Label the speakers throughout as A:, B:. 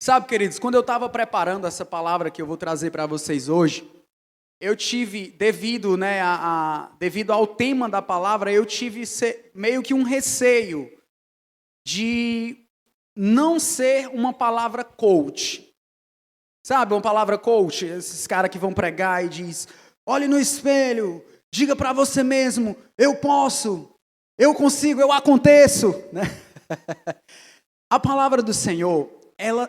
A: Sabe, queridos, quando eu estava preparando essa palavra que eu vou trazer para vocês hoje, eu tive, devido ao tema da palavra, eu tive meio que um receio de não ser uma palavra coach. Sabe, uma palavra coach, esses caras que vão pregar e diz, olhe no espelho, diga para você mesmo, eu posso, eu consigo, eu aconteço. Né? A palavra do Senhor, ela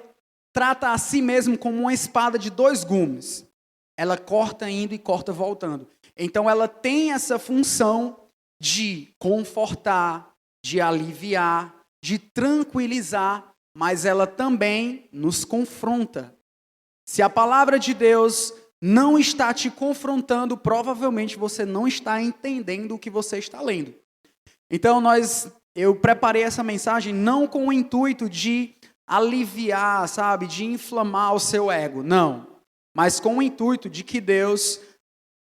A: trata a si mesmo como uma espada de dois gumes. Ela corta indo e corta voltando. Então ela tem essa função de confortar, de aliviar, de tranquilizar, mas ela também nos confronta. Se a palavra de Deus não está te confrontando, provavelmente você não está entendendo o que você está lendo. Então eu preparei essa mensagem não com o intuito de aliviar, sabe, de inflamar o seu ego, não. Mas com o intuito de que Deus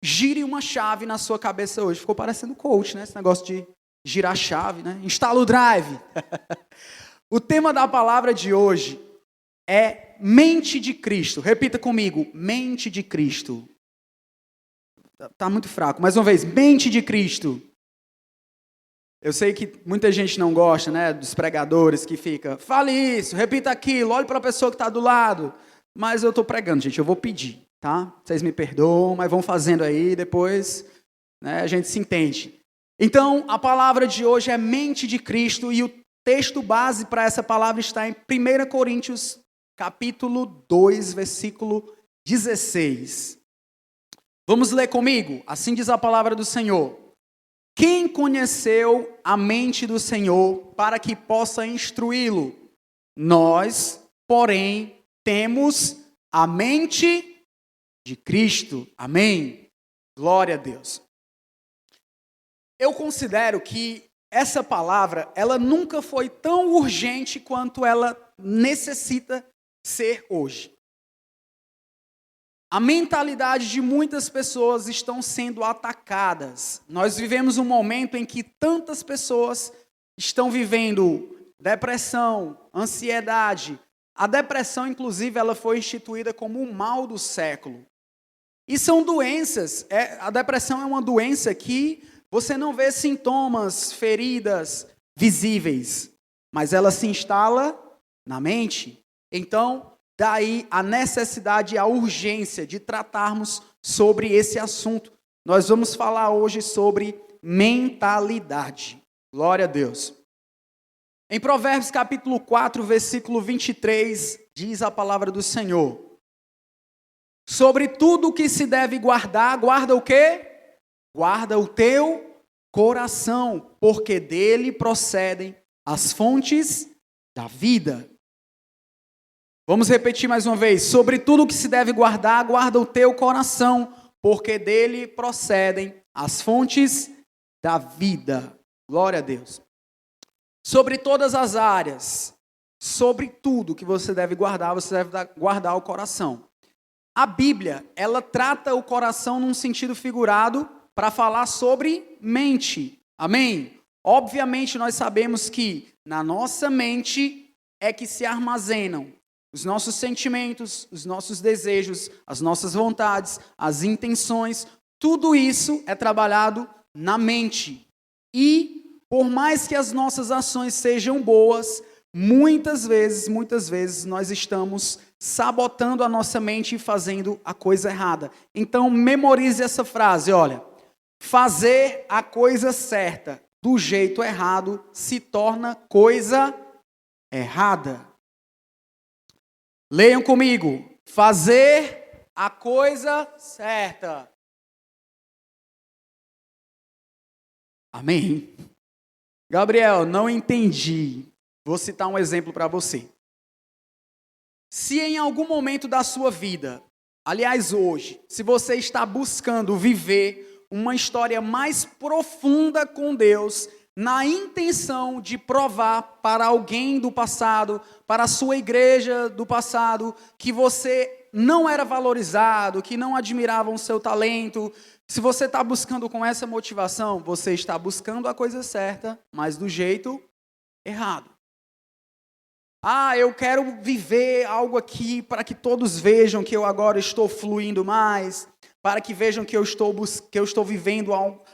A: gire uma chave na sua cabeça hoje. Ficou parecendo coach, né? Esse negócio de girar a chave, né? Instala o drive. O tema da palavra de hoje é mente de Cristo. Repita comigo, mente de Cristo. Tá muito fraco. Mais uma vez, mente de Cristo. Eu sei que muita gente não gosta, né, dos pregadores que fica, fale isso, repita aquilo, olhe para a pessoa que está do lado. Mas eu estou pregando, gente, eu vou pedir, tá? Vocês me perdoam, mas vão fazendo aí, depois, né, a gente se entende. Então, a palavra de hoje é mente de Cristo e o texto base para essa palavra está em 1 Coríntios, capítulo 2, versículo 16. Vamos ler comigo? Assim diz a palavra do Senhor. Quem conheceu a mente do Senhor para que possa instruí-lo? Nós, porém, temos a mente de Cristo. Amém? Glória a Deus. Eu considero que essa palavra, ela nunca foi tão urgente quanto ela necessita ser hoje. A mentalidade de muitas pessoas estão sendo atacadas. Nós vivemos um momento em que tantas pessoas estão vivendo depressão, ansiedade. A depressão, inclusive, ela foi instituída como o mal do século. E são doenças. A depressão é uma doença que você não vê sintomas, feridas visíveis, mas ela se instala na mente. Então, daí a necessidade e a urgência de tratarmos sobre esse assunto. Nós vamos falar hoje sobre mentalidade. Glória a Deus. Em Provérbios capítulo 4, versículo 23, diz a palavra do Senhor. Sobre tudo o que se deve guardar, guarda o quê? Guarda o teu coração, porque dele procedem as fontes da vida. Vamos repetir mais uma vez. Sobre tudo que se deve guardar, guarda o teu coração, porque dele procedem as fontes da vida. Glória a Deus. Sobre todas as áreas, sobre tudo que você deve guardar guardar o coração. A Bíblia, ela trata o coração num sentido figurado para falar sobre mente. Amém? Obviamente nós sabemos que na nossa mente é que se armazenam os nossos sentimentos, os nossos desejos, as nossas vontades, as intenções, tudo isso é trabalhado na mente. E, por mais que as nossas ações sejam boas, muitas vezes nós estamos sabotando a nossa mente e fazendo a coisa errada. Então, memorize essa frase, olha. Fazer a coisa certa do jeito errado se torna coisa errada. Leiam comigo. Fazer a coisa certa. Amém? Gabriel, não entendi. Vou citar um exemplo para você. Se em algum momento da sua vida, aliás hoje, se você está buscando viver uma história mais profunda com Deus, na intenção de provar para alguém do passado, para a sua igreja do passado, que você não era valorizado, que não admiravam o seu talento. Se você está buscando com essa motivação, você está buscando a coisa certa, mas do jeito errado. Eu quero viver algo aqui para que todos vejam que eu agora estou fluindo mais, para que vejam que eu estou vivendo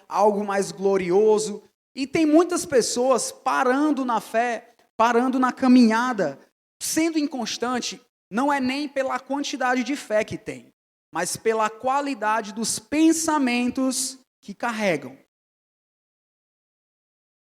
A: algo mais glorioso. E tem muitas pessoas parando na fé, parando na caminhada, sendo inconstante, não é nem pela quantidade de fé que tem, mas pela qualidade dos pensamentos que carregam.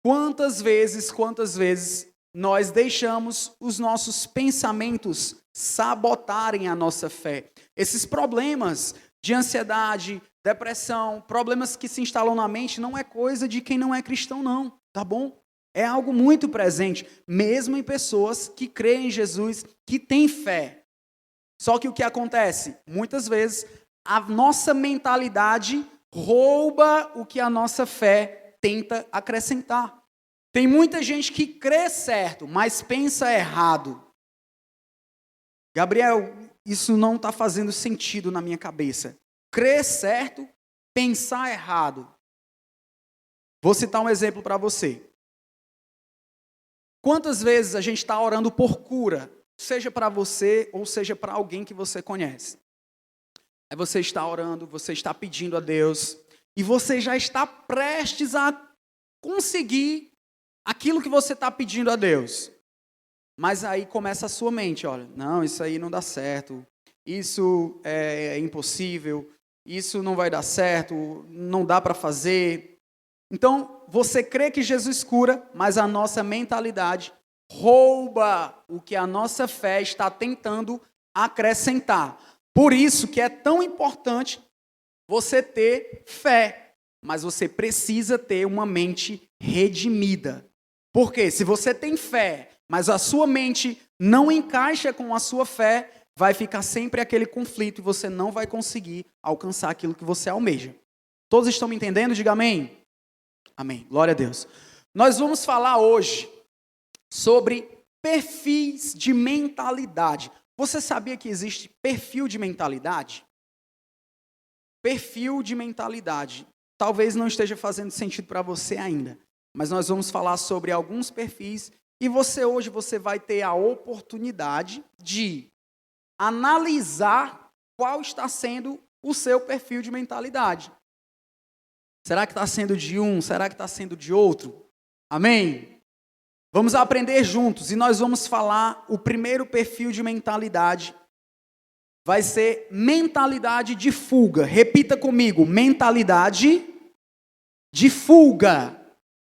A: Quantas vezes nós deixamos os nossos pensamentos sabotarem a nossa fé? Esses problemas de ansiedade, depressão, problemas que se instalam na mente, não é coisa de quem não é cristão, não, tá bom? É algo muito presente, mesmo em pessoas que creem em Jesus, que têm fé. Só que o que acontece? Muitas vezes, a nossa mentalidade rouba o que a nossa fé tenta acrescentar. Tem muita gente que crê certo, mas pensa errado. Gabriel, isso não está fazendo sentido na minha cabeça. Crer certo, pensar errado. Vou citar um exemplo para você. Quantas vezes a gente está orando por cura, seja para você ou seja para alguém que você conhece? Aí você está orando, você está pedindo a Deus, e você já está prestes a conseguir aquilo que você está pedindo a Deus. Mas aí começa a sua mente, olha, não, isso aí não dá certo, isso é impossível, isso não vai dar certo, não dá para fazer. Então, você crê que Jesus cura, mas a nossa mentalidade rouba o que a nossa fé está tentando acrescentar. Por isso que é tão importante você ter fé, mas você precisa ter uma mente redimida. Porque se você tem fé, mas a sua mente não encaixa com a sua fé, vai ficar sempre aquele conflito e você não vai conseguir alcançar aquilo que você almeja. Todos estão me entendendo? Diga amém. Amém. Glória a Deus. Nós vamos falar hoje sobre perfis de mentalidade. Você sabia que existe perfil de mentalidade? Perfil de mentalidade. Talvez não esteja fazendo sentido para você ainda, mas nós vamos falar sobre alguns perfis e hoje você vai ter a oportunidade de analisar qual está sendo o seu perfil de mentalidade. Será que está sendo de um? Será que está sendo de outro? Amém? Vamos aprender juntos e nós vamos falar o primeiro perfil de mentalidade. Vai ser mentalidade de fuga. Repita comigo, mentalidade de fuga.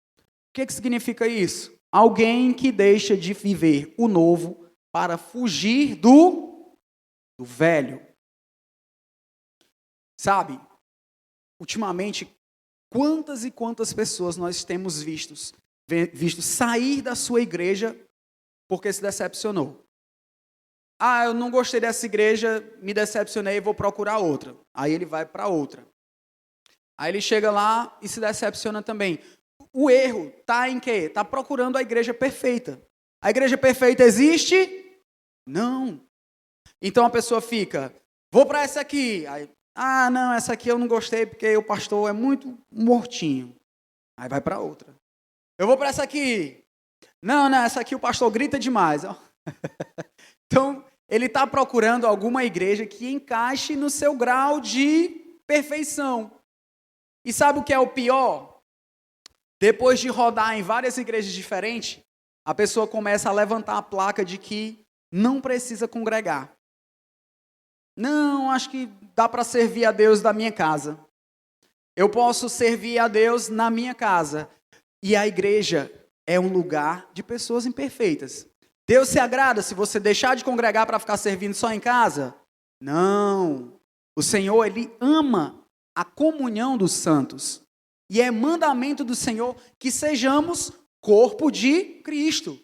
A: O que significa isso? Alguém que deixa de viver o novo para fugir do velho. Sabe, ultimamente, quantas e quantas pessoas nós temos visto sair da sua igreja porque se decepcionou. Eu não gostei dessa igreja, me decepcionei, vou procurar outra. Aí ele vai para outra. Aí ele chega lá e se decepciona também. O erro está em quê? Está procurando a igreja perfeita. A igreja perfeita existe? Não. Então a pessoa fica, vou para essa aqui. Aí, não, essa aqui eu não gostei porque o pastor é muito mortinho. Aí vai para outra. Eu vou para essa aqui. Não, essa aqui o pastor grita demais. Então, ele está procurando alguma igreja que encaixe no seu grau de perfeição. E sabe o que é o pior? Depois de rodar em várias igrejas diferentes, a pessoa começa a levantar a placa de que não precisa congregar. Não, acho que dá para servir a Deus da minha casa. Eu posso servir a Deus na minha casa. E a igreja é um lugar de pessoas imperfeitas. Deus se agrada se você deixar de congregar para ficar servindo só em casa? Não. O Senhor, Ele ama a comunhão dos santos. E é mandamento do Senhor que sejamos corpo de Cristo.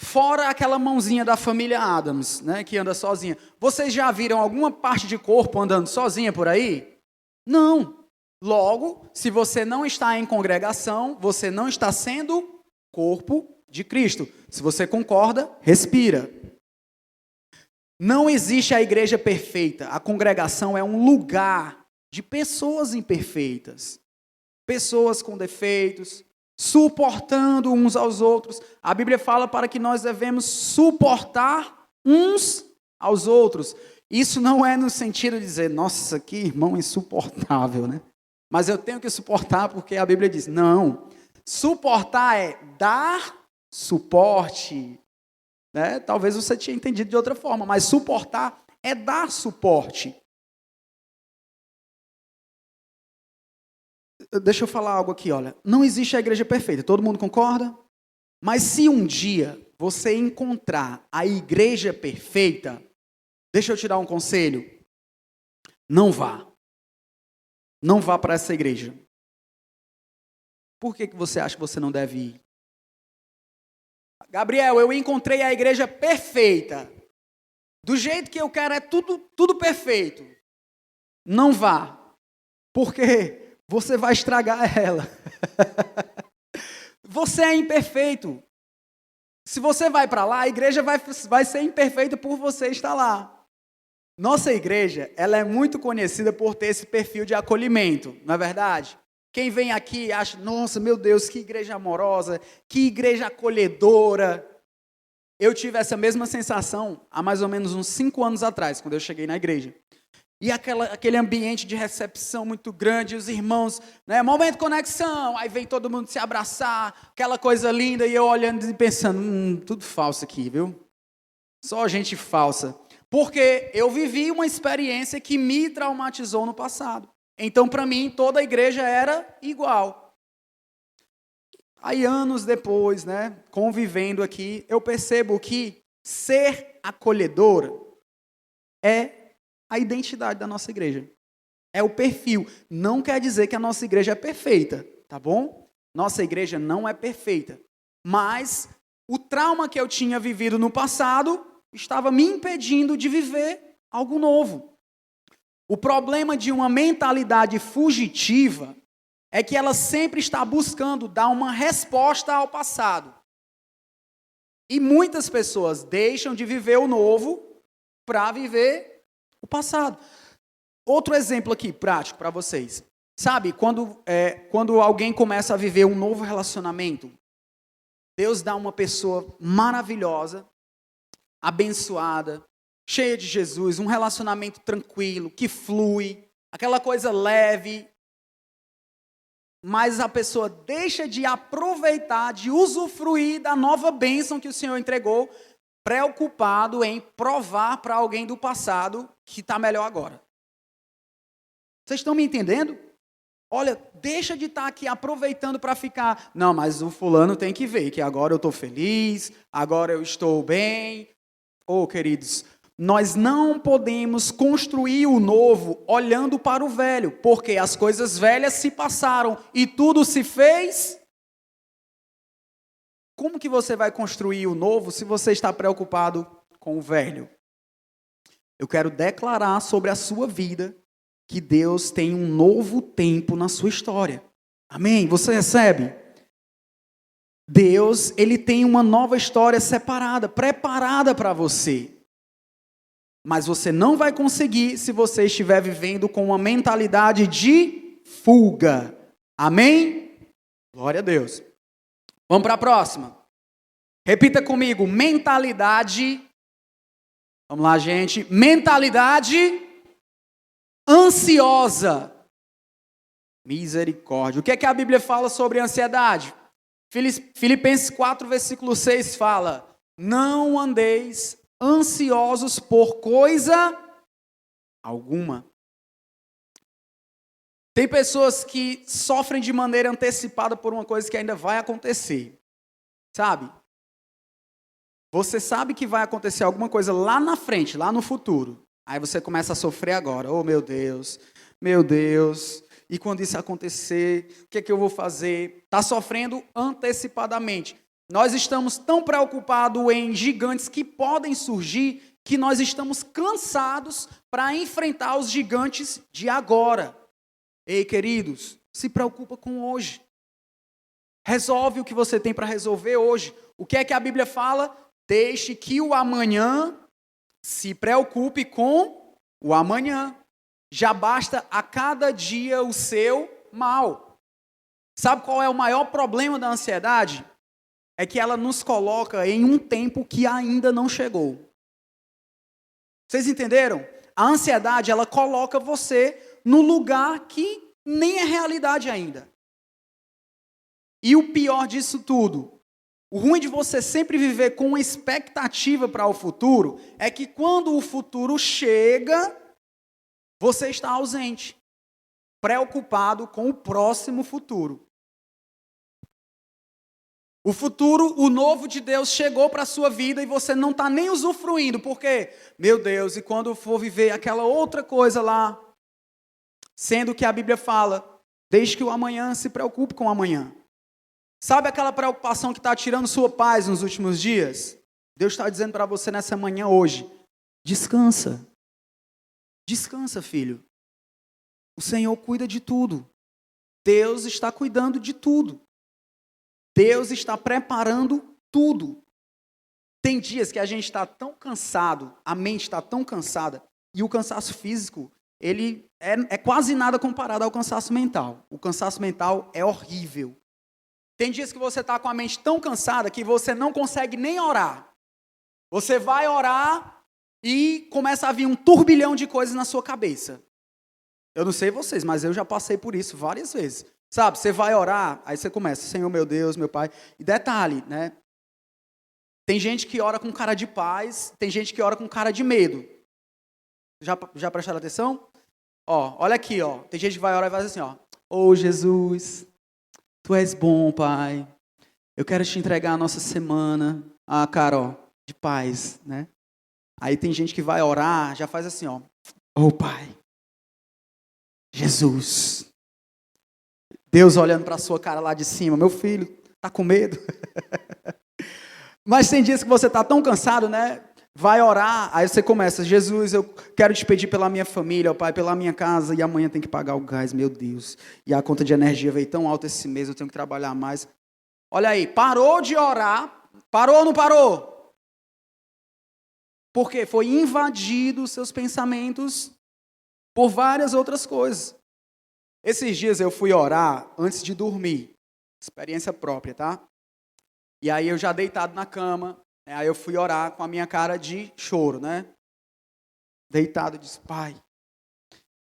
A: Fora aquela mãozinha da família Adams, né, que anda sozinha. Vocês já viram alguma parte de corpo andando sozinha por aí? Não. Logo, se você não está em congregação, você não está sendo corpo de Cristo. Se você concorda, respira. Não existe a igreja perfeita. A congregação é um lugar de pessoas imperfeitas. Pessoas com defeitos, suportando uns aos outros. A Bíblia fala para que nós devemos suportar uns aos outros. Isso não é no sentido de dizer, nossa, que irmão insuportável, né? Mas eu tenho que suportar porque a Bíblia diz, não. Suportar é dar suporte, né? Talvez você tinha entendido de outra forma, mas suportar é dar suporte. Deixa eu falar algo aqui, olha. Não existe a igreja perfeita, todo mundo concorda? Mas se um dia você encontrar a igreja perfeita, deixa eu te dar um conselho. Não vá. Não vá para essa igreja. Por que você acha que você não deve ir? Gabriel, eu encontrei a igreja perfeita. Do jeito que eu quero, é tudo perfeito. Não vá. Porque você vai estragar ela. Você é imperfeito. Se você vai para lá, a igreja vai ser imperfeita por você estar lá. Nossa igreja, ela é muito conhecida por ter esse perfil de acolhimento, não é verdade? Quem vem aqui acha, nossa, meu Deus, que igreja amorosa, que igreja acolhedora. Eu tive essa mesma sensação há mais ou menos uns 5 anos atrás, quando eu cheguei na igreja. E aquele ambiente de recepção muito grande, os irmãos, né, momento de conexão, aí vem todo mundo se abraçar, aquela coisa linda, e eu olhando e pensando, tudo falso aqui, viu? Só gente falsa. Porque eu vivi uma experiência que me traumatizou no passado. Então, para mim, toda a igreja era igual. Aí, anos depois, né, convivendo aqui, eu percebo que ser acolhedora é a identidade da nossa igreja. É o perfil. Não quer dizer que a nossa igreja é perfeita, tá bom? Nossa igreja não é perfeita. Mas o trauma que eu tinha vivido no passado estava me impedindo de viver algo novo. O problema de uma mentalidade fugitiva é que ela sempre está buscando dar uma resposta ao passado. E muitas pessoas deixam de viver o novo para viver o passado. Outro exemplo aqui, prático para vocês. Sabe, quando alguém começa a viver um novo relacionamento, Deus dá uma pessoa maravilhosa, abençoada, cheia de Jesus, um relacionamento tranquilo, que flui, aquela coisa leve, mas a pessoa deixa de aproveitar, de usufruir da nova bênção que o Senhor entregou, preocupado em provar para alguém do passado que está melhor agora. Vocês estão me entendendo? Olha, deixa de estar aqui aproveitando para ficar, não, mas o fulano tem que ver que agora eu estou feliz, agora eu estou bem. Oh, queridos, nós não podemos construir o novo olhando para o velho, porque as coisas velhas se passaram e tudo se fez. Como que você vai construir o novo se você está preocupado com o velho? Eu quero declarar sobre a sua vida que Deus tem um novo tempo na sua história. Amém? Você recebe? Deus, Ele tem uma nova história separada, preparada para você. Mas você não vai conseguir se você estiver vivendo com uma mentalidade de fuga. Amém? Glória a Deus. Vamos para a próxima. Repita comigo, mentalidade. Vamos lá, gente. Mentalidade ansiosa. Misericórdia. O que é que a Bíblia fala sobre ansiedade? Filipenses 4, versículo 6 fala: não andeis ansiosos por coisa alguma. Tem pessoas que sofrem de maneira antecipada por uma coisa que ainda vai acontecer. Sabe? Você sabe que vai acontecer alguma coisa lá na frente, lá no futuro. Aí você começa a sofrer agora. Oh, meu Deus, meu Deus. E quando isso acontecer, o que é que eu vou fazer? Está sofrendo antecipadamente. Nós estamos tão preocupados em gigantes que podem surgir, que nós estamos cansados para enfrentar os gigantes de agora. Ei, queridos, se preocupa com hoje. Resolve o que você tem para resolver hoje. O que é que a Bíblia fala? Deixe que o amanhã se preocupe com o amanhã. Já basta a cada dia o seu mal. Sabe qual é o maior problema da ansiedade? É que ela nos coloca em um tempo que ainda não chegou. Vocês entenderam? A ansiedade, ela coloca você no lugar que nem é realidade ainda. E o pior disso tudo, o ruim de você sempre viver com uma expectativa para o futuro, é que quando o futuro chega, você está ausente, preocupado com o próximo futuro. O futuro, o novo de Deus chegou para a sua vida e você não está nem usufruindo. Por quê? Meu Deus, e quando eu for viver aquela outra coisa lá? Sendo que a Bíblia fala, deixe que o amanhã se preocupe com o amanhã. Sabe aquela preocupação que está tirando sua paz nos últimos dias? Deus está dizendo para você nessa manhã hoje, descansa. Descansa, filho. O Senhor cuida de tudo. Deus está cuidando de tudo. Deus está preparando tudo. Tem dias que a gente está tão cansado, a mente está tão cansada, e o cansaço físico, ele é quase nada comparado ao cansaço mental. O cansaço mental é horrível. Tem dias que você está com a mente tão cansada que você não consegue nem orar. Você vai orar e começa a vir um turbilhão de coisas na sua cabeça. Eu não sei vocês, mas eu já passei por isso várias vezes. Sabe, você vai orar, aí você começa, Senhor, meu Deus, meu Pai. E detalhe, né? Tem gente que ora com cara de paz, tem gente que ora com cara de medo. Já prestaram atenção? Ó, olha aqui, ó. Tem gente que vai orar e vai assim, ó. Ô, Jesus, Tu és bom, Pai. Eu quero te entregar a nossa semana. Ah, cara, ó, de paz, né? Aí tem gente que vai orar, já faz assim, ó. Ô, Pai, Jesus. Deus olhando para a sua cara lá de cima. Meu filho, tá com medo? Mas tem dias que você tá tão cansado, né? Vai orar, aí você começa, Jesus, eu quero te pedir pela minha família, ó Pai, pela minha casa, e amanhã tem que pagar o gás, meu Deus. E a conta de energia veio tão alta esse mês, eu tenho que trabalhar mais. Olha aí, parou de orar, parou ou não parou? Porque foi invadido os seus pensamentos por várias outras coisas. Esses dias eu fui orar antes de dormir, experiência própria, tá? E aí eu já deitado na cama, aí eu fui orar com a minha cara de choro, né? Deitado, disse, Pai,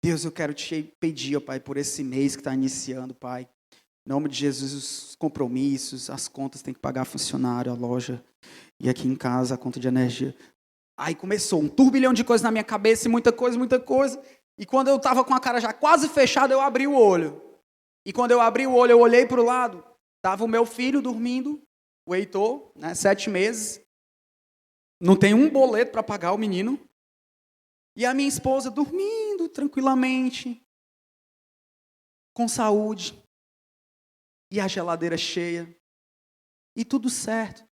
A: Deus, eu quero te pedir, ó Pai, por esse mês que está iniciando, Pai. Em nome de Jesus, os compromissos, as contas tem que pagar funcionário, a loja, e aqui em casa a conta de energia. Aí começou um turbilhão de coisas na minha cabeça, muita coisa, muita coisa. E quando eu estava com a cara já quase fechada, eu abri o olho. E quando eu abri o olho, eu olhei para o lado, estava o meu filho dormindo, o Heitor, né, 7 meses. Não tem um boleto para pagar o menino. E a minha esposa dormindo tranquilamente, com saúde. E a geladeira cheia. E tudo certo.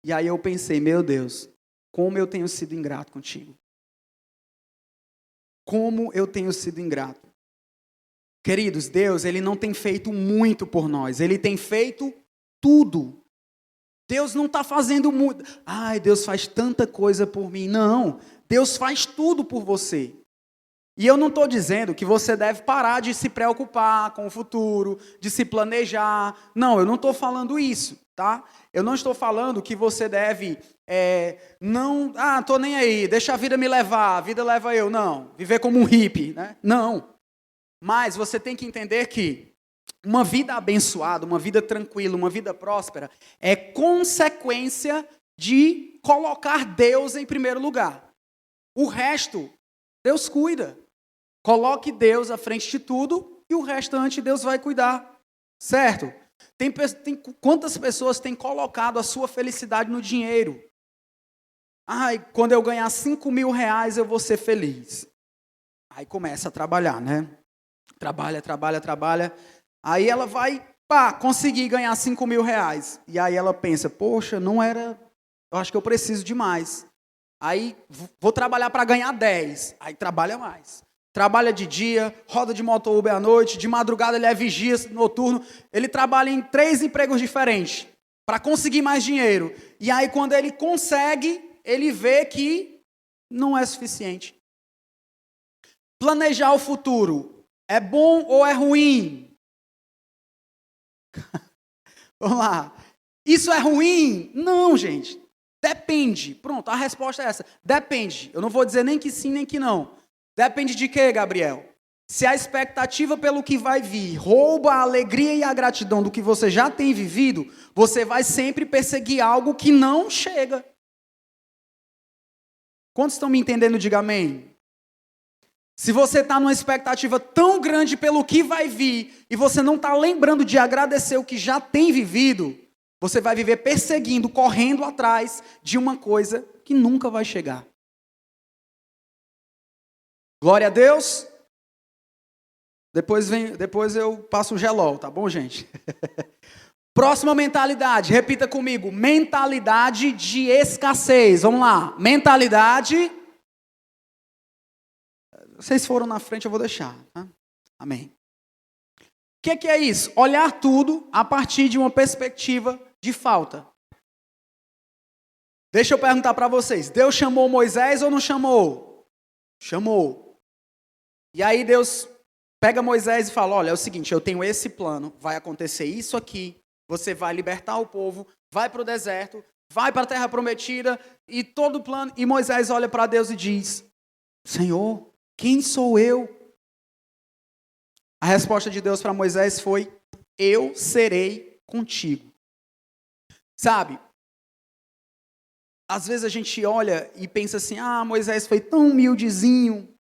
A: E aí eu pensei, meu Deus, como eu tenho sido ingrato contigo. Como eu tenho sido ingrato. Queridos, Deus, Ele não tem feito muito por nós. Ele tem feito tudo. Deus não está fazendo muito. Ai, Deus faz tanta coisa por mim. Não, Deus faz tudo por você. E eu não estou dizendo que você deve parar de se preocupar com o futuro, de se planejar. Não, eu não estou falando isso, tá? Eu não estou falando que você deve, não, estou nem aí, deixa a vida me levar, a vida leva eu. Não, viver como um hippie, né? Não. Mas você tem que entender que uma vida abençoada, uma vida tranquila, uma vida próspera, é consequência de colocar Deus em primeiro lugar. O resto, Deus cuida. Coloque Deus à frente de tudo e o restante Deus vai cuidar. Certo? Quantas pessoas têm colocado a sua felicidade no dinheiro? Ai, quando eu ganhar 5 mil reais eu vou ser feliz. Aí começa a trabalhar, né? Trabalha. Aí ela vai, conseguir ganhar 5 mil reais. E aí ela pensa, poxa, não era, eu acho que eu preciso de mais. Aí vou trabalhar para ganhar 10. Aí trabalha mais. Trabalha de dia, roda de moto Uber à noite, de madrugada ele é vigia noturno. Ele trabalha em 3 empregos diferentes para conseguir mais dinheiro. E aí quando ele consegue, ele vê que não é suficiente. Planejar o futuro é bom ou é ruim? Vamos lá. Isso é ruim? Não, gente. Depende. Pronto, a resposta é essa. Depende. Eu não vou dizer nem que sim, nem que não. Depende de quê, Gabriel? Se a expectativa pelo que vai vir rouba a alegria e a gratidão do que você já tem vivido, você vai sempre perseguir algo que não chega. Quantos estão me entendendo? Diga amém. Se você está numa expectativa tão grande pelo que vai vir e você não está lembrando de agradecer o que já tem vivido, você vai viver perseguindo, correndo atrás de uma coisa que nunca vai chegar. Glória a Deus. Depois eu passo o gelol, tá bom, gente? Próxima mentalidade, repita comigo. Mentalidade de escassez. Vamos lá. Mentalidade. Vocês foram na frente, eu vou deixar. Tá? Amém. O que é isso? Olhar tudo a partir de uma perspectiva de falta. Deixa eu perguntar para vocês. Deus chamou Moisés ou não chamou? Chamou. E aí Deus pega Moisés e fala, olha, é o seguinte, eu tenho esse plano, vai acontecer isso aqui, você vai libertar o povo, vai para o deserto, vai para a terra prometida, e todo o plano. E Moisés olha para Deus e diz, Senhor, quem sou eu? A resposta de Deus para Moisés foi, eu serei contigo. Sabe, às vezes a gente olha e pensa assim, Moisés foi tão humildezinho,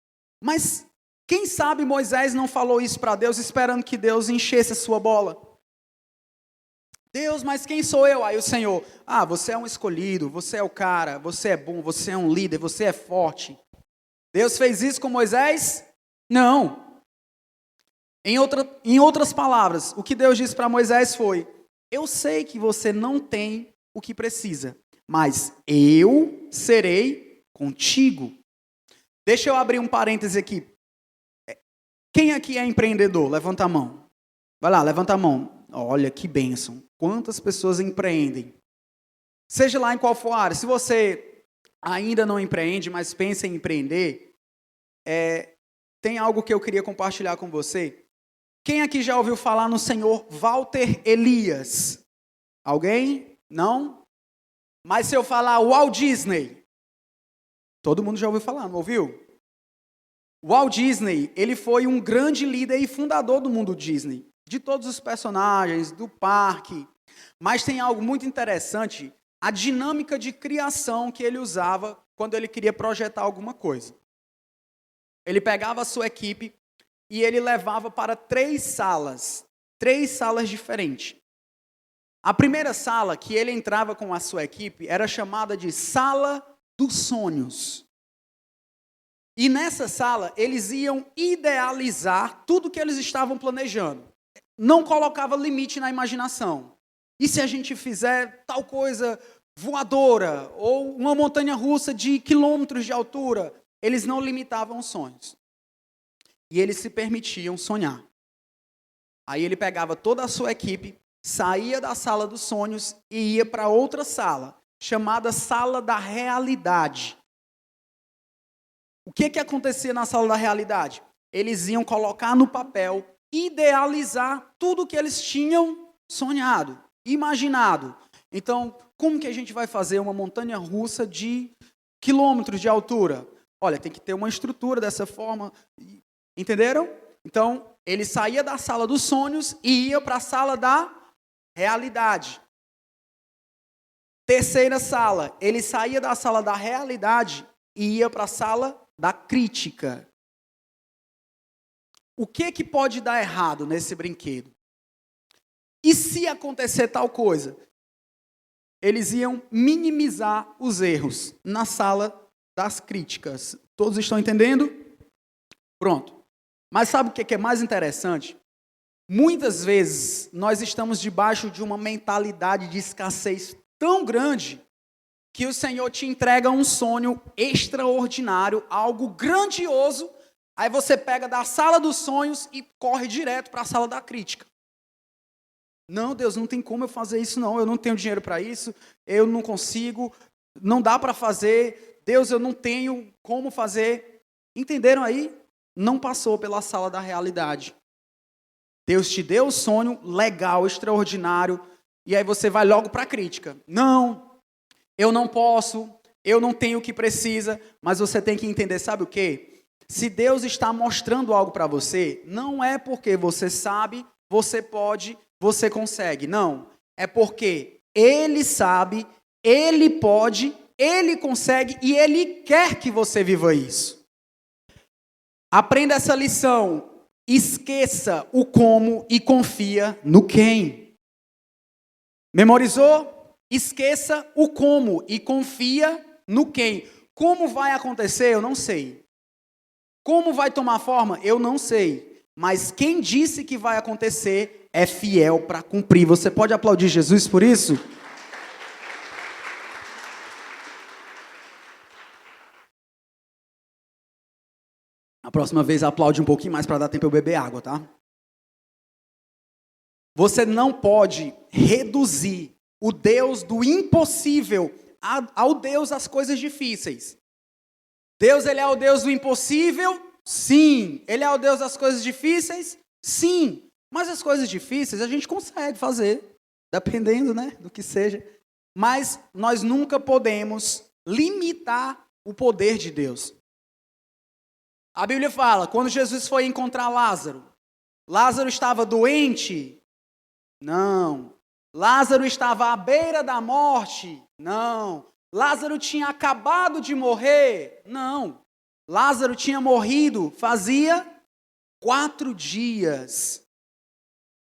A: mas quem sabe Moisés não falou isso para Deus esperando que Deus enchesse a sua bola? Deus, mas quem sou eu? Aí o Senhor, você é um escolhido, você é o cara, você é bom, você é um líder, você é forte. Deus fez isso com Moisés? Não. Em outras palavras, o que Deus disse para Moisés foi, eu sei que você não tem o que precisa, mas eu serei contigo. Deixa eu abrir um parêntese aqui. Quem aqui é empreendedor? Levanta a mão. Vai lá, levanta a mão. Olha que bênção. Quantas pessoas empreendem? Seja lá em qual for a área. Se você ainda não empreende, mas pensa em empreender, tem algo que eu queria compartilhar com você. Quem aqui já ouviu falar no senhor Walter Elias? Alguém? Não? Mas se eu falar Walt Disney, todo mundo já ouviu falar, não ouviu? Walt Disney, ele foi um grande líder e fundador do mundo Disney, de todos os personagens, do parque. Mas tem algo muito interessante, a dinâmica de criação que ele usava quando ele queria projetar alguma coisa. Ele pegava a sua equipe e ele levava para 3 salas diferentes. A primeira sala que ele entrava com a sua equipe era chamada de Sala dos Sonhos. E nessa sala, eles iam idealizar tudo que eles estavam planejando. Não colocava limite na imaginação. E se a gente fizer tal coisa voadora, ou uma montanha-russa de quilômetros de altura, eles não limitavam os sonhos. E eles se permitiam sonhar. Aí ele pegava toda a sua equipe, saía da sala dos sonhos e ia para outra sala, chamada Sala da Realidade. O que acontecia na Sala da Realidade? Eles iam colocar no papel, idealizar tudo que eles tinham sonhado, imaginado. Então, como que a gente vai fazer uma montanha-russa de quilômetros de altura? Olha, tem que ter uma estrutura dessa forma. Entenderam? Então, ele saía da Sala dos Sonhos e ia para a Sala da Realidade. Terceira sala, ele saía da Sala da Realidade e ia para a Sala da Crítica. O que pode dar errado nesse brinquedo? E se acontecer tal coisa? Eles iam minimizar os erros na Sala das Críticas. Todos estão entendendo? Pronto. Mas sabe o que é mais interessante? Muitas vezes nós estamos debaixo de uma mentalidade de escassez tão grande que o Senhor te entrega um sonho extraordinário, algo grandioso, aí você pega da sala dos sonhos e corre direto para a sala da crítica. Não, Deus, não tem como eu fazer isso não, eu não tenho dinheiro para isso, eu não consigo, não dá para fazer, Deus, eu não tenho como fazer. Entenderam aí? Não passou pela sala da realidade. Deus te deu o sonho, legal, extraordinário, e aí você vai logo para a crítica. Não, eu não posso, eu não tenho o que precisa, mas você tem que entender, sabe o quê? Se Deus está mostrando algo para você, não é porque você sabe, você pode, você consegue. Não, é porque Ele sabe, Ele pode, Ele consegue e Ele quer que você viva isso. Aprenda essa lição. Esqueça o como e confia no quem. Memorizou? Esqueça o como e confia no quem. Como vai acontecer? Eu não sei. Como vai tomar forma? Eu não sei. Mas quem disse que vai acontecer é fiel para cumprir. Você pode aplaudir Jesus por isso? A próxima vez aplaude um pouquinho mais para dar tempo eu beber água, tá? Você não pode reduzir o Deus do impossível ao Deus das coisas difíceis. Deus, ele é o Deus do impossível? Sim. Ele é o Deus das coisas difíceis? Sim. Mas as coisas difíceis a gente consegue fazer, dependendo, né, do que seja. Mas nós nunca podemos limitar o poder de Deus. A Bíblia fala, quando Jesus foi encontrar Lázaro, Lázaro estava doente? Não. Lázaro estava à beira da morte? Não. Lázaro tinha acabado de morrer? Não. Lázaro tinha morrido fazia 4 dias.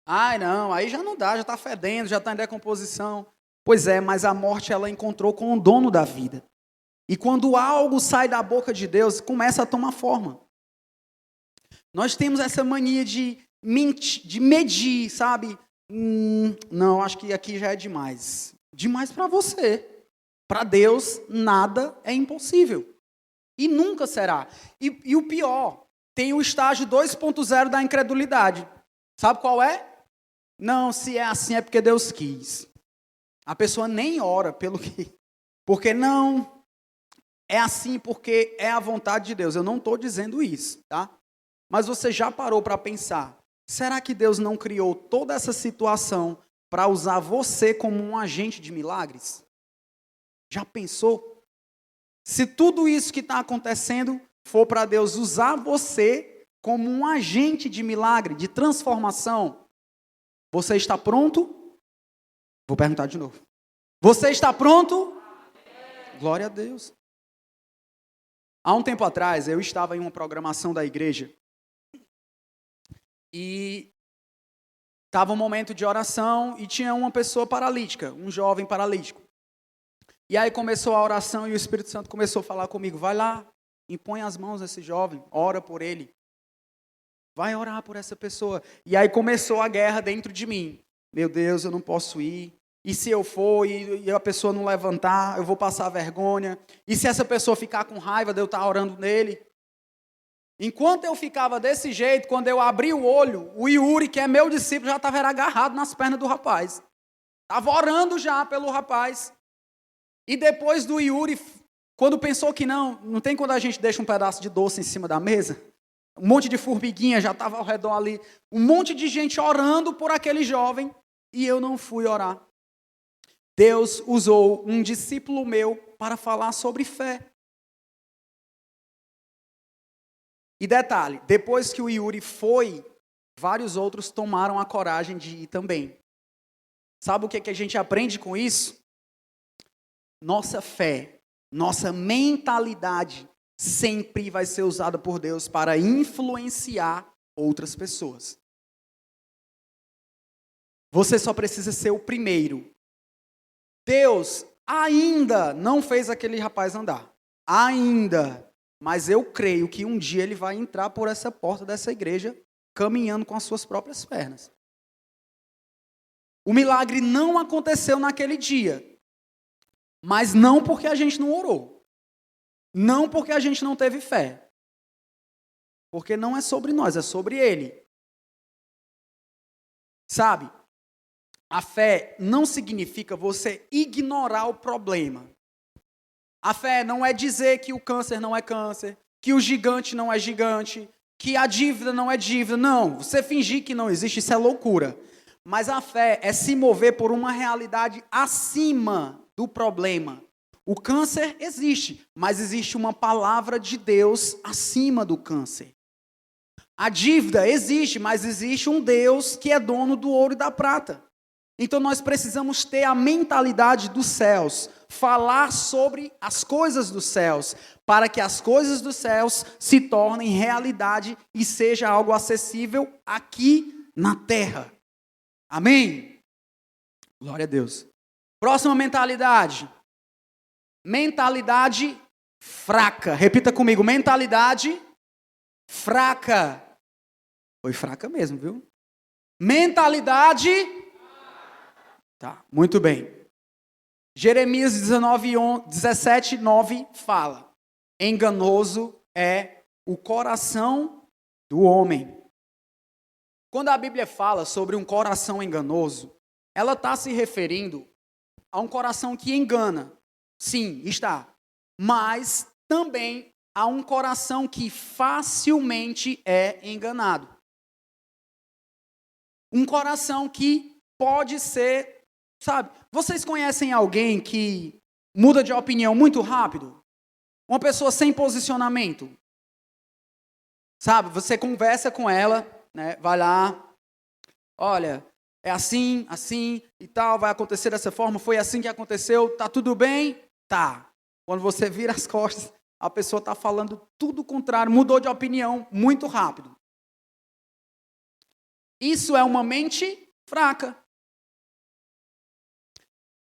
A: Ai, não, aí já não dá, já está fedendo, já está em decomposição. Pois é, mas a morte ela encontrou com o dono da vida. E quando algo sai da boca de Deus, começa a tomar forma. Nós temos essa mania de medir, sabe? Não, acho que aqui já é demais. Demais para você. Para Deus, nada é impossível. E nunca será. E o pior, tem o estágio 2.0 da incredulidade. Sabe qual é? Não, se é assim é porque Deus quis. A pessoa nem ora pelo que... Porque não... É assim porque é a vontade de Deus. Eu não estou dizendo isso, tá? Mas você já parou para pensar, será que Deus não criou toda essa situação para usar você como um agente de milagres? Já pensou? Se tudo isso que está acontecendo for para Deus usar você como um agente de milagre, de transformação, você está pronto? Vou perguntar de novo. Você está pronto? Glória a Deus. Há um tempo atrás, eu estava em uma programação da igreja e estava um momento de oração e tinha uma pessoa paralítica, um jovem paralítico. E aí começou a oração e o Espírito Santo começou a falar comigo, vai lá, impõe as mãos nesse jovem, ora por ele. Vai orar por essa pessoa. E aí começou a guerra dentro de mim. Meu Deus, eu não posso ir. E se eu for e a pessoa não levantar, eu vou passar vergonha. E se essa pessoa ficar com raiva de eu estar orando nele? Enquanto eu ficava desse jeito, quando eu abri o olho, o Yuri, que é meu discípulo, já estava agarrado nas pernas do rapaz. Estava orando já pelo rapaz. E depois do Yuri, quando pensou que não tem quando a gente deixa um pedaço de doce em cima da mesa? Um monte de formiguinha já estava ao redor ali. Um monte de gente orando por aquele jovem. E eu não fui orar. Deus usou um discípulo meu para falar sobre fé. E detalhe, depois que o Yuri foi, vários outros tomaram a coragem de ir também. Sabe o que a gente aprende com isso? Nossa fé, nossa mentalidade sempre vai ser usada por Deus para influenciar outras pessoas. Você só precisa ser o primeiro. Deus ainda não fez aquele rapaz andar. Ainda. Mas eu creio que um dia ele vai entrar por essa porta dessa igreja caminhando com as suas próprias pernas. O milagre não aconteceu naquele dia. Mas não porque a gente não orou. Não porque a gente não teve fé. Porque não é sobre nós, é sobre ele. Sabe? A fé não significa você ignorar o problema. A fé não é dizer que o câncer não é câncer, que o gigante não é gigante, que a dívida não é dívida. Não, você fingir que não existe, isso é loucura. Mas a fé é se mover por uma realidade acima do problema. O câncer existe, mas existe uma palavra de Deus acima do câncer. A dívida existe, mas existe um Deus que é dono do ouro e da prata. Então nós precisamos ter a mentalidade dos céus, falar sobre as coisas dos céus, para que as coisas dos céus se tornem realidade e seja algo acessível aqui na terra. Amém? Glória a Deus. Próxima mentalidade. Mentalidade fraca. Repita comigo, mentalidade fraca. Foi fraca mesmo, viu? Mentalidade. Tá, muito bem. Jeremias 17, 9 fala: enganoso é o coração do homem. Quando a Bíblia fala sobre um coração enganoso, ela está se referindo a um coração que engana. Sim, está. Mas também a um coração que facilmente é enganado. Um coração que pode ser, sabe? Vocês conhecem alguém que muda de opinião muito rápido? Uma pessoa sem posicionamento. Sabe? Você conversa com ela, né? Vai lá, olha, é assim, assim e tal, vai acontecer dessa forma, foi assim que aconteceu, tá tudo bem? Tá. Quando você vira as costas, a pessoa está falando tudo o contrário, mudou de opinião muito rápido. Isso é uma mente fraca.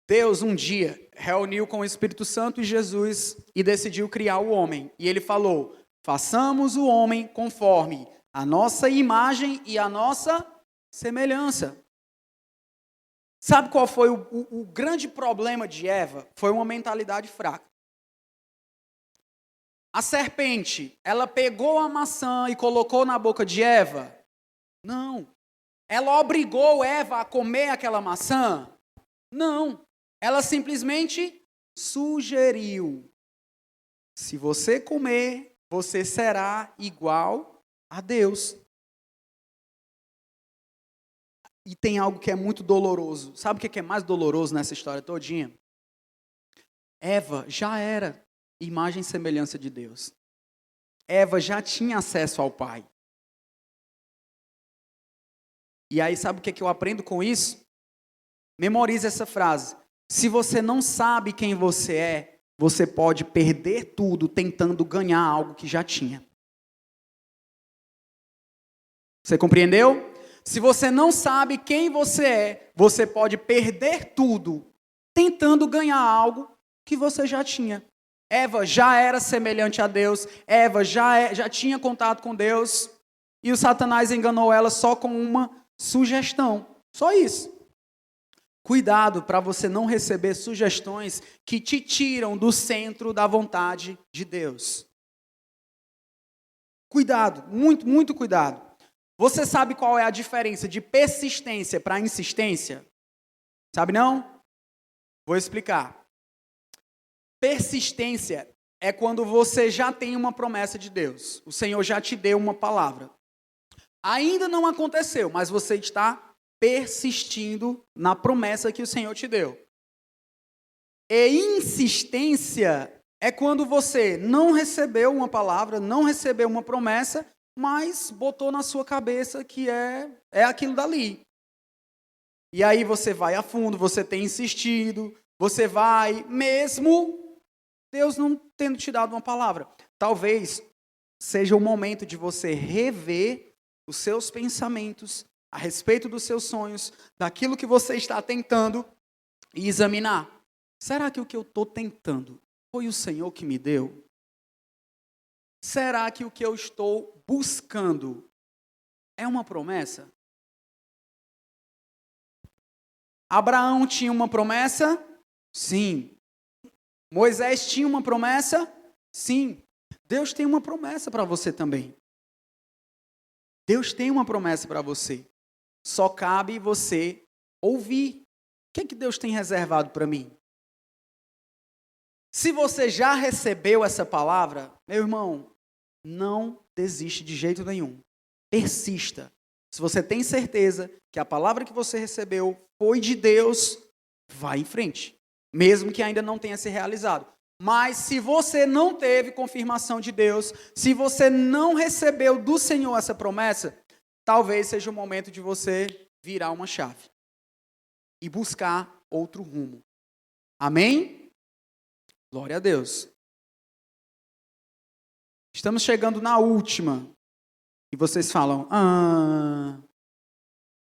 A: Deus um dia reuniu com o Espírito Santo e Jesus e decidiu criar o homem. E ele falou: façamos o homem conforme a nossa imagem e a nossa semelhança. Sabe qual foi o grande problema de Eva? Foi uma mentalidade fraca. A serpente, ela pegou a maçã e colocou na boca de Eva? Não. Ela obrigou Eva a comer aquela maçã? Não. Ela simplesmente sugeriu: se você comer, você será igual a Deus. E tem algo que é muito doloroso. Sabe o que é mais doloroso nessa história todinha? Eva já era imagem e semelhança de Deus. Eva já tinha acesso ao Pai. E aí, sabe o que eu aprendo com isso? Memorize essa frase. Se você não sabe quem você é, você pode perder tudo tentando ganhar algo que já tinha. Você compreendeu? Se você não sabe quem você é, você pode perder tudo tentando ganhar algo que você já tinha. Eva já era semelhante a Deus, Eva já tinha contato com Deus, e o Satanás enganou ela só com uma sugestão. Só isso. Cuidado para você não receber sugestões que te tiram do centro da vontade de Deus. Cuidado, muito, muito cuidado. Você sabe qual é a diferença de persistência para insistência? Sabe não? Vou explicar. Persistência é quando você já tem uma promessa de Deus. O Senhor já te deu uma palavra. Ainda não aconteceu, mas você está persistindo na promessa que o Senhor te deu. E insistência é quando você não recebeu uma palavra, não recebeu uma promessa, mas botou na sua cabeça que é aquilo dali. E aí você vai a fundo, você tem insistido, você vai, mesmo Deus não tendo te dado uma palavra. Talvez seja o momento de você rever os seus pensamentos a respeito dos seus sonhos, daquilo que você está tentando, e examinar. Será que o que eu estou tentando foi o Senhor que me deu? Será que o que eu estou buscando é uma promessa? Abraão tinha uma promessa? Sim. Moisés tinha uma promessa? Sim. Deus tem uma promessa para você também. Deus tem uma promessa para você. Só cabe você ouvir. O que é que Deus tem reservado para mim? Se você já recebeu essa palavra, meu irmão, Não desiste de jeito nenhum. Persista. Se você tem certeza que a palavra que você recebeu foi de Deus, vá em frente, mesmo que ainda não tenha se realizado. Mas se você não teve confirmação de Deus, se você não recebeu do Senhor essa promessa, talvez seja o momento de você virar uma chave e buscar outro rumo. Amém? Glória a Deus. Estamos chegando na última. E vocês falam,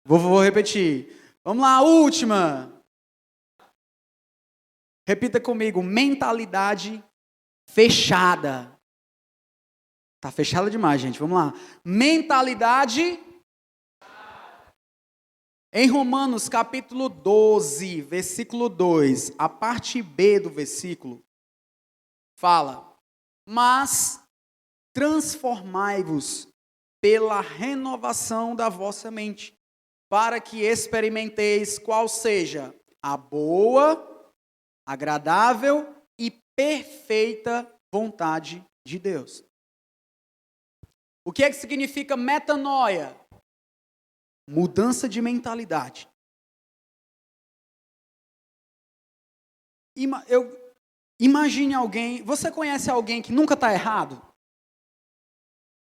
A: vou repetir. Vamos lá, a última. Repita comigo, mentalidade fechada. Tá fechada demais, gente. Vamos lá. Mentalidade. Em Romanos capítulo 12, versículo 2, a parte B do versículo, fala, mas transformai-vos pela renovação da vossa mente, para que experimenteis qual seja a boa, agradável e perfeita vontade de Deus. O que é que significa metanoia? Mudança de mentalidade. Imagine alguém, você conhece alguém que nunca está errado?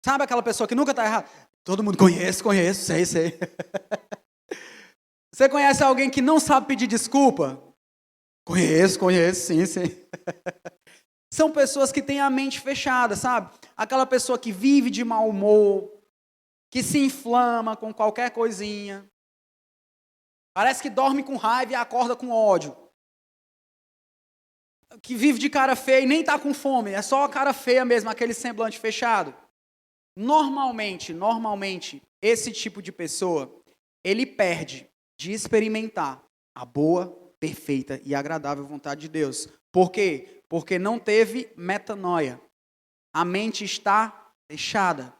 A: Sabe aquela pessoa que nunca está errada? Todo mundo conhece, sei. Você conhece alguém que não sabe pedir desculpa? Conheço, sim. São pessoas que têm a mente fechada, sabe? Aquela pessoa que vive de mau humor, que se inflama com qualquer coisinha. Parece que dorme com raiva e acorda com ódio. Que vive de cara feia e nem está com fome, é só a cara feia mesmo, aquele semblante fechado. Normalmente, esse tipo de pessoa, ele perde de experimentar a boa, perfeita e agradável vontade de Deus. Por quê? Porque não teve metanoia. A mente está fechada.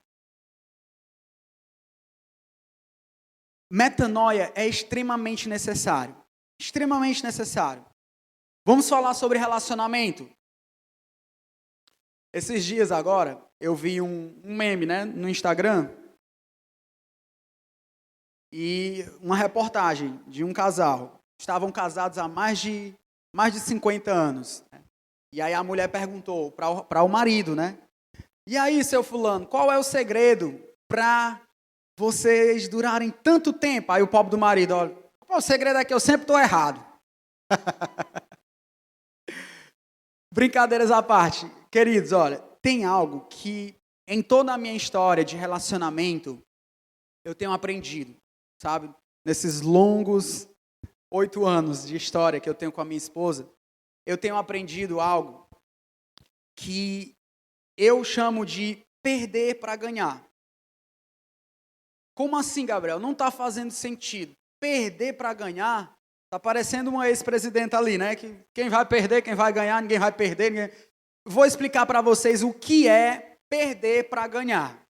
A: Metanoia é extremamente necessário. Extremamente necessário. Vamos falar sobre relacionamento. Esses dias agora, eu vi um meme, no Instagram. E uma reportagem de um casal. Estavam casados há mais de 50 anos. E aí a mulher perguntou para o marido, E aí, seu fulano, qual é o segredo para vocês durarem tanto tempo? Aí o pobre do marido, olha, o segredo é que eu sempre estou errado. Brincadeiras à parte. Queridos, olha, tem algo que em toda a minha história de relacionamento eu tenho aprendido, sabe? Nesses longos 8 anos de história que eu tenho com a minha esposa, eu tenho aprendido algo que eu chamo de perder para ganhar. Como assim, Gabriel? Não está fazendo sentido. Perder para ganhar, está parecendo uma ex-presidenta ali, Que quem vai perder, quem vai ganhar, ninguém vai perder. Vou explicar para vocês o que é perder para ganhar.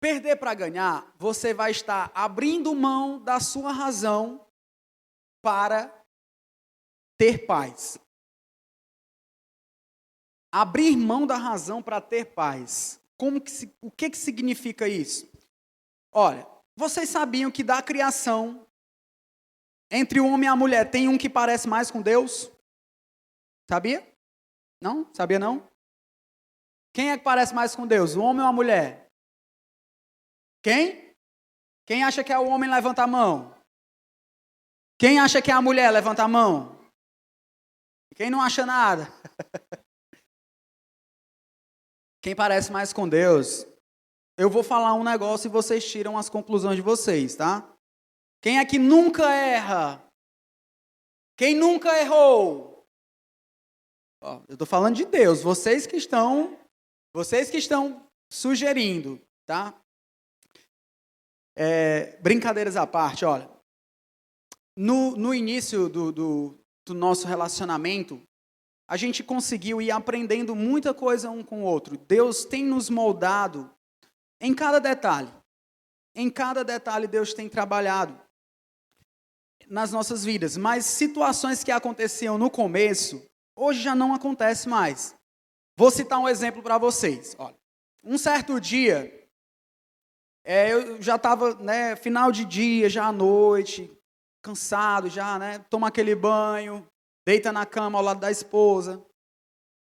A: Perder para ganhar, você vai estar abrindo mão da sua razão para ter paz. Abrir mão da razão para ter paz. O que significa isso? Olha, vocês sabiam que da criação, entre o homem e a mulher, tem um que parece mais com Deus? Sabia? Não? Sabia não? Quem é que parece mais com Deus, o homem ou a mulher? Quem? Quem acha que é o homem, levanta a mão. Quem acha que é a mulher, levanta a mão. Quem não acha nada? Quem parece mais com Deus? Eu vou falar um negócio e vocês tiram as conclusões de vocês, tá? Quem é que nunca erra? Quem nunca errou? Ó, eu estou falando de Deus, vocês que estão sugerindo, tá? Brincadeiras à parte, olha. No início do nosso relacionamento, a gente conseguiu ir aprendendo muita coisa um com o outro. Deus tem nos moldado em cada detalhe. Em cada detalhe Deus tem trabalhado nas nossas vidas. Mas situações que aconteciam no começo, hoje já não acontece mais. Vou citar um exemplo para vocês. Olha, um certo dia, eu já estava, né, final de dia, já à noite, cansado já, né? Toma aquele banho, deita na cama ao lado da esposa.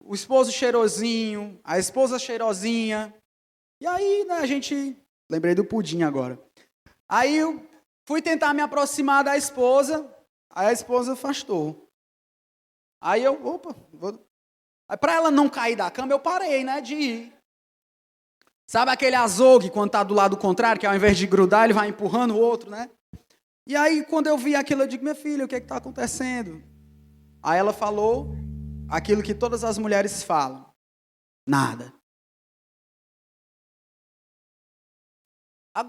A: O esposo cheirosinho, a esposa cheirosinha. E aí, né, lembrei do pudim agora. Aí eu fui tentar me aproximar da esposa, aí a esposa afastou. Aí para ela não cair da cama, eu parei, né, de ir. Sabe aquele azogue quando tá do lado contrário, que ao invés de grudar, ele vai empurrando o outro, né? E aí, quando eu vi aquilo, eu digo, minha filha, o que é que tá acontecendo? Aí ela falou aquilo que todas as mulheres falam. Nada.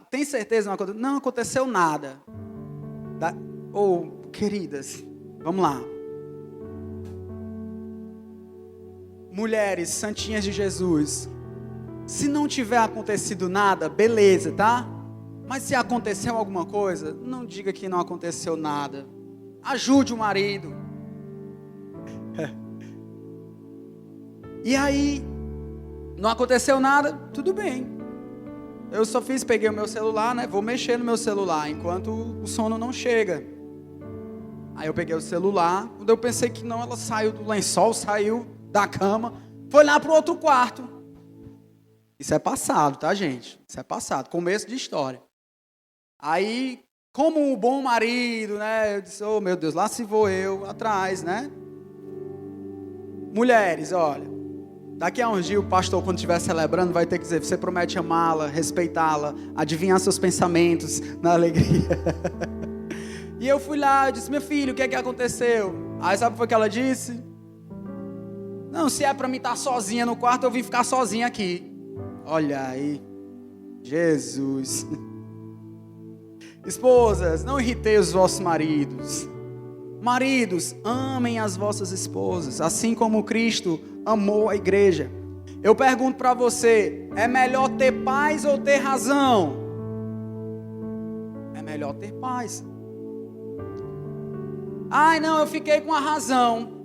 A: Tem certeza? Não aconteceu nada. Queridas, vamos lá. Mulheres santinhas de Jesus, se não tiver acontecido nada, beleza, tá? Mas se aconteceu alguma coisa, não diga que não aconteceu nada. Ajude o marido. E aí, não aconteceu nada, tudo bem. Eu só peguei o meu celular, né? Vou mexer no meu celular enquanto o sono não chega. Aí eu peguei o celular, quando eu pensei que não, ela saiu do lençol, saiu da cama, foi lá pro outro quarto. Isso é passado, tá, gente? Isso é passado, começo de história. Aí, como um bom marido, né? Eu disse, oh meu Deus, lá se vou eu atrás, né? Mulheres, olha, daqui a uns dias o pastor, quando estiver celebrando, vai ter que dizer, você promete amá-la, respeitá-la, adivinhar seus pensamentos na alegria. E eu fui lá, eu disse, minha filha, o que é que aconteceu? Aí sabe o que ela disse? Não, se é para mim estar sozinha no quarto, eu vim ficar sozinha aqui. Olha aí, Jesus. Esposas, não irritei os vossos maridos. Maridos, amem as vossas esposas, assim como Cristo amou a igreja. Eu pergunto para você, é melhor ter paz ou ter razão? É melhor ter paz. Ai, não, eu fiquei com a razão.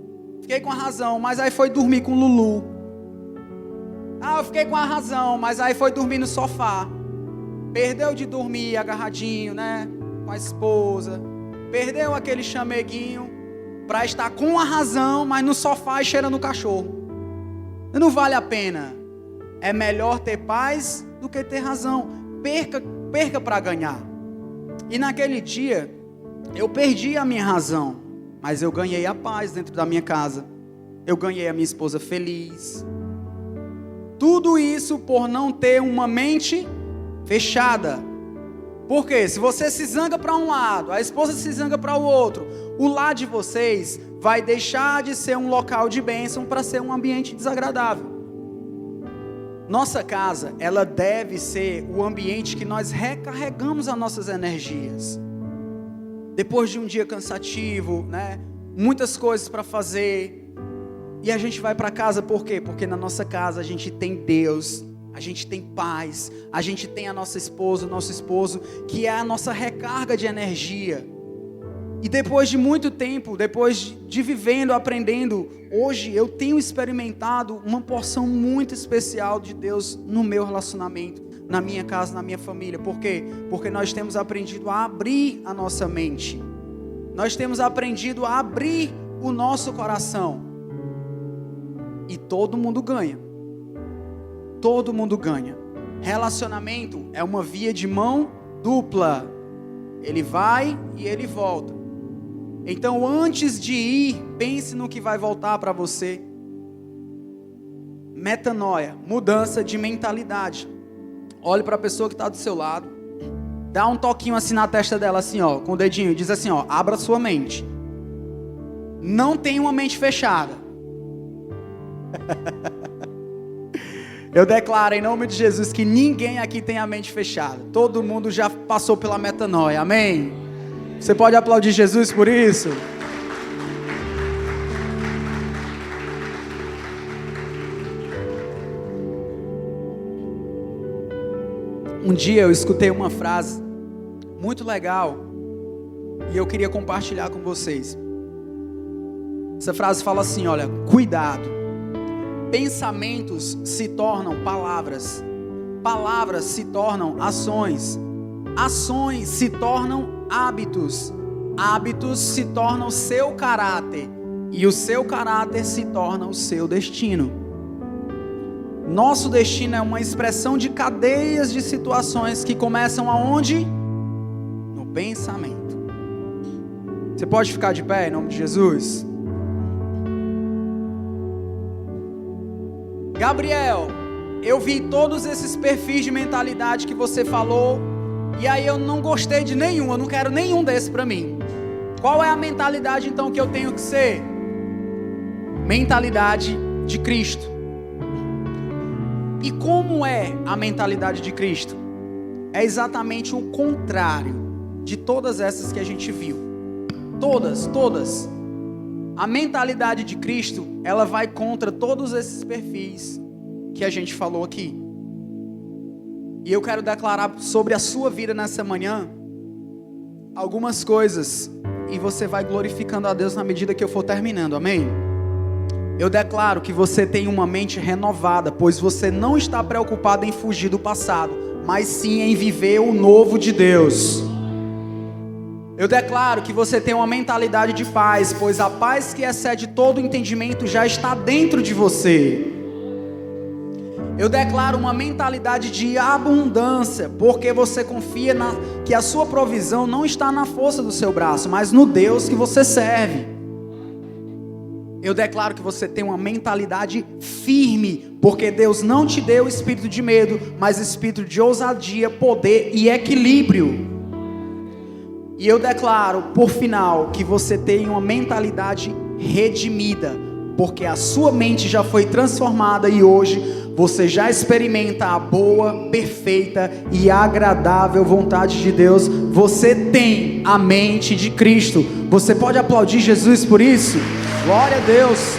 A: Mas aí foi dormir com o Lulu. Eu fiquei com a razão, mas aí foi dormir no sofá. Perdeu de dormir agarradinho, né? Com a esposa. Perdeu aquele chameguinho para estar com a razão, mas no sofá e cheirando o cachorro. Não vale a pena. É melhor ter paz do que ter razão. Perca para ganhar. E naquele dia, eu perdi a minha razão, mas eu ganhei a paz dentro da minha casa. Eu ganhei a minha esposa feliz. Tudo isso por não ter uma mente fechada. Por quê? Se você se zanga para um lado, a esposa se zanga para o outro, o lar de vocês vai deixar de ser um local de bênção para ser um ambiente desagradável. Nossa casa, ela deve ser o ambiente que nós recarregamos as nossas energias. Depois de um dia cansativo, né? Muitas coisas para fazer. E a gente vai para casa por quê? Porque na nossa casa a gente tem Deus. A gente tem paz, a gente tem a nossa esposa, o nosso esposo, que é a nossa recarga de energia. E depois de muito tempo, depois de vivendo, aprendendo, hoje eu tenho experimentado uma porção muito especial de Deus no meu relacionamento, na minha casa, na minha família. Por quê? Porque nós temos aprendido a abrir a nossa mente. Nós temos aprendido a abrir o nosso coração. E todo mundo ganha. Todo mundo ganha. Relacionamento é uma via de mão dupla. Ele vai e ele volta. Então, antes de ir, pense no que vai voltar para você. Metanoia, mudança de mentalidade. Olhe para a pessoa que está do seu lado. Dá um toquinho assim na testa dela, assim, ó, com o dedinho. Diz assim, ó, abra sua mente. Não tenha uma mente fechada. Eu declaro em nome de Jesus que ninguém aqui tem a mente fechada. Todo mundo já passou pela metanoia, amém? Você pode aplaudir Jesus por isso? Um dia eu escutei uma frase muito legal e eu queria compartilhar com vocês. Essa frase fala assim, olha, cuidado. Pensamentos se tornam palavras. Palavras se tornam ações. Ações se tornam hábitos. Hábitos se tornam o seu caráter. E o seu caráter se torna o seu destino. Nosso destino é uma expressão de cadeias de situações que começam aonde? No pensamento. Você pode ficar de pé em nome de Jesus? Gabriel, eu vi todos esses perfis de mentalidade que você falou, e aí eu não gostei de nenhum, eu não quero nenhum desses para mim. Qual é a mentalidade então que eu tenho que ser? Mentalidade de Cristo. E como é a mentalidade de Cristo? É exatamente o contrário de todas essas que a gente viu. Todas. A mentalidade de Cristo, ela vai contra todos esses perfis que a gente falou aqui. E eu quero declarar sobre a sua vida nessa manhã algumas coisas, e você vai glorificando a Deus na medida que eu for terminando, amém? Eu declaro que você tem uma mente renovada, pois você não está preocupado em fugir do passado, mas sim em viver o novo de Deus. Eu declaro que você tem uma mentalidade de paz, pois a paz que excede todo entendimento já está dentro de você. Eu declaro uma mentalidade de abundância, porque você confia que a sua provisão não está na força do seu braço, mas no Deus que você serve. Eu declaro que você tem uma mentalidade firme, porque Deus não te deu espírito de medo, mas espírito de ousadia, poder e equilíbrio. E eu declaro, por final, que você tem uma mentalidade redimida, porque a sua mente já foi transformada e hoje você já experimenta a boa, perfeita e agradável vontade de Deus. Você tem a mente de Cristo. Você pode aplaudir Jesus por isso? Glória a Deus.